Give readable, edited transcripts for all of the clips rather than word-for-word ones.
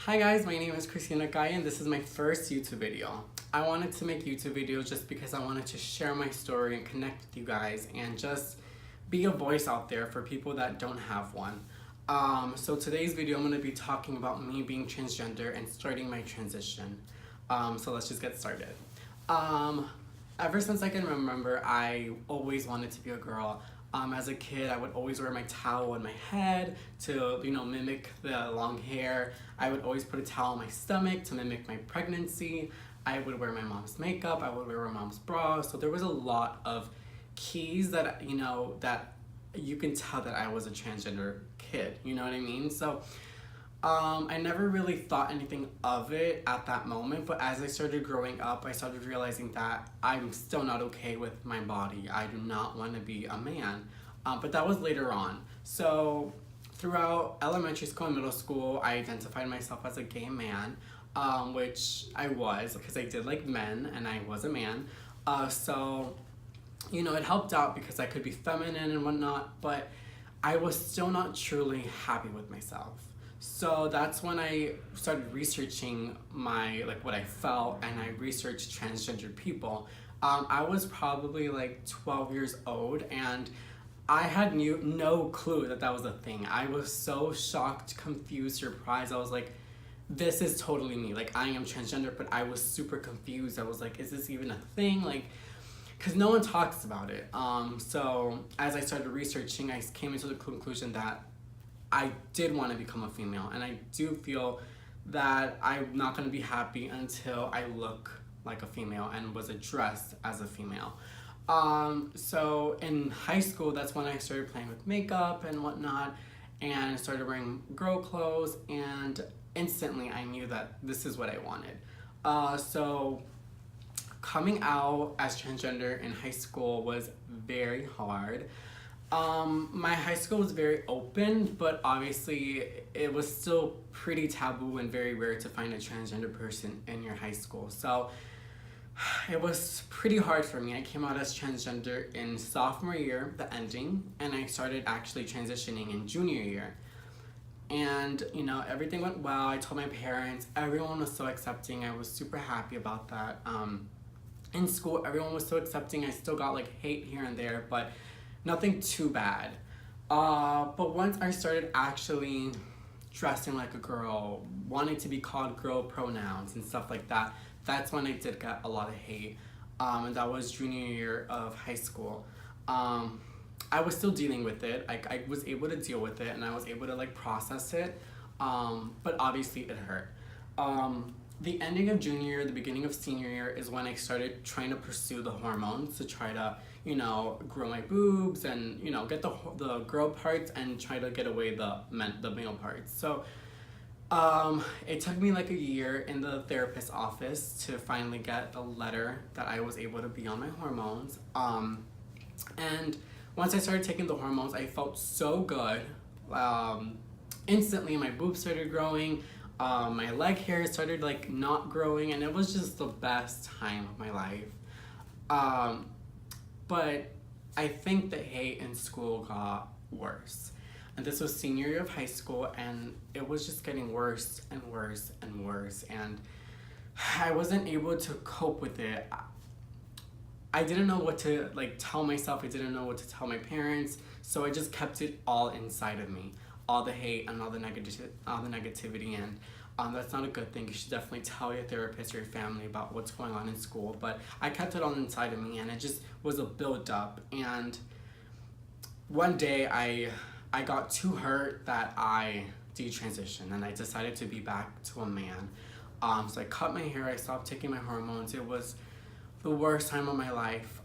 Hi guys, my name is Christina, Calle, and this is my first YouTube video. I wanted to make YouTube videos just because I wanted to share my story and connect with you guys and just be a voice out there for people that don't have one. So today's video I'm going to be talking about me being transgender and starting my transition. So let's just get started. Ever since I can remember, I always wanted to be a girl. As a kid, I would always wear my towel on my head to, mimic the long hair. I would always put a towel on my stomach to mimic my pregnancy. I would wear my mom's makeup. I would wear my mom's bra. So there was a lot of keys that, that you can tell that I was a transgender kid. You know what I mean? So I never really thought anything of it at that moment, but as I started growing up, I started realizing that I'm still not okay with my body. I do not want to be a man, but that was later on. So throughout elementary school and middle school, I identified myself as a gay man, which I was because I did like men and I was a man. So it helped out because I could be feminine and whatnot, but I was still not truly happy with myself. So that's when I started researching what I felt, and I researched transgender people. I was probably like 12 years old, and I had no clue that was a thing. I was so shocked, confused, surprised. I was like, this is totally me. Like, I am transgender, but I was super confused. I was like, is this even a thing? Because no one talks about it. So as I started researching, I came into the conclusion that I did want to become a female, and I do feel that I'm not going to be happy until I look like a female and was addressed as a female. So in high school, that's when I started playing with makeup and whatnot, and started wearing girl clothes, and instantly I knew that this is what I wanted. So coming out as transgender in high school was very hard. My high school was very open, but obviously it was still pretty taboo and very rare to find a transgender person in your high school. So it was pretty hard for me. I came out as transgender in sophomore year, the ending, and I started actually transitioning in junior year. And, everything went well. I told my parents, everyone was so accepting. I was super happy about that. In school, everyone was so accepting. I still got hate here and there, but nothing too bad. But once I started actually dressing like a girl, wanting to be called girl pronouns and stuff like that, that's when I did get a lot of hate. And that was junior year of high school. I was still dealing with it. I was able to deal with it, and I was able to process it. But obviously it hurt. The ending of junior year, the beginning of senior year is when I started trying to pursue the hormones to try to, grow my boobs and, get the girl parts and try to get away the male parts. So it took me a year in the therapist's office to finally get a letter that I was able to be on my hormones. And once I started taking the hormones, I felt so good. Instantly my boobs started growing. My leg hair started not growing, and it was just the best time of my life. But I think the hate in school got worse. And this was senior year of high school, and it was just getting worse and worse and worse. And I wasn't able to cope with it. I didn't know what to tell myself. I didn't know what to tell my parents. So I just kept it all inside of me. All the hate and all the negativity, and that's not a good thing. You should definitely tell your therapist or your family about what's going on in school, but I kept it all inside of me, and it just was a build-up. And one day I got too hurt that I detransitioned, and I decided to be back to a man. So I cut my hair, I stopped taking my hormones. It was the worst time of my life,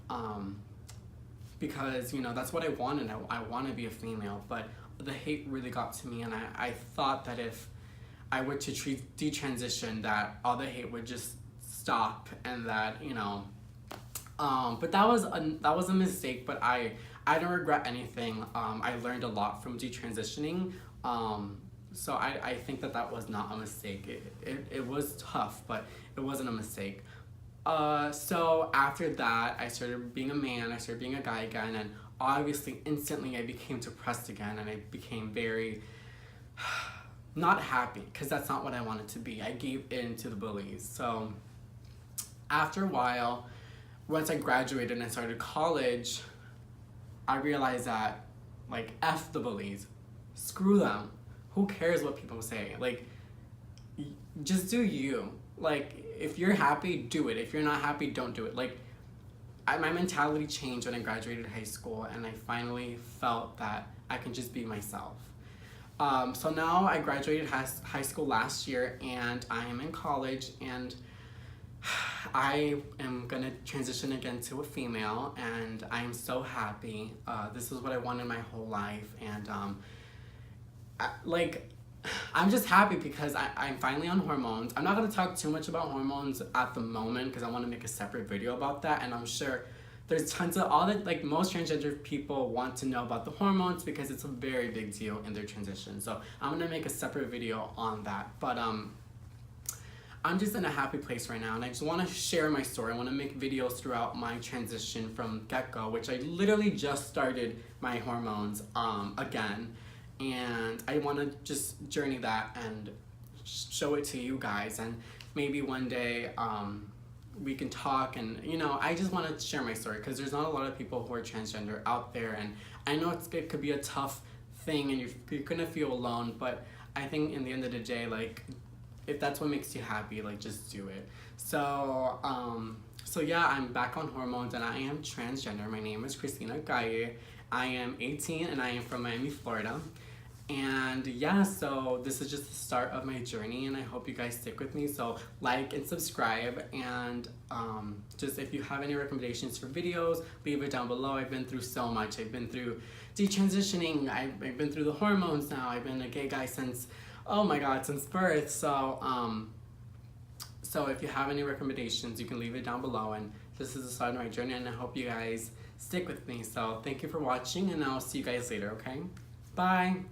because that's what I wanted. I want to be a female, but the hate really got to me, and I thought that if I were to detransition, that all the hate would just stop, and that but that was a mistake. But I don't regret anything. I learned a lot from detransitioning. So I think that was not a mistake. It was tough, but it wasn't a mistake. So after that, I started being a man. I started being a guy again, and obviously instantly I became depressed again, and I became very not happy, because that's not what I wanted to be. I gave in to the bullies. So after a while, once I graduated and started college, I realized that, like, F the bullies. Screw them. Who cares what people say? Like, just do you. Like, if you're happy, do it. If you're not happy, don't do it. Like, my mentality changed when I graduated high school, and I finally felt that I can just be myself. So now I graduated high school last year, and I am in college, and I am gonna transition again to a female, and I am so happy. This is what I wanted my whole life, and I'm just happy because I'm finally on hormones. I'm not gonna talk too much about hormones at the moment because I want to make a separate video about that, and I'm sure there's tons of most transgender people want to know about the hormones because it's a very big deal in their transition. So I'm gonna make a separate video on that. But I'm just in a happy place right now, and I just want to share my story. I want to make videos throughout my transition from get-go, which I literally just started my hormones again, and I want to just journey that and show it to you guys, and maybe one day we can talk, and I just want to share my story because there's not a lot of people who are transgender out there, and I know it could be a tough thing and you're gonna feel alone, but I think in the end of the day, like, if that's what makes you happy, like, just do it. So yeah, I'm back on hormones, and I am transgender. My name is Christina Calle. I am 18, and I am from Miami, Florida. And yeah, so this is just the start of my journey, and I hope you guys stick with me. So like and subscribe, and just if you have any recommendations for videos, leave it down below. I've been through so much. I've been through detransitioning. I've been through the hormones now. I've been a gay guy since, oh my god, since birth. So if you have any recommendations, you can leave it down below, and this is the start of my journey, and I hope you guys stick with me. So thank you for watching, and I'll see you guys later, okay? Bye!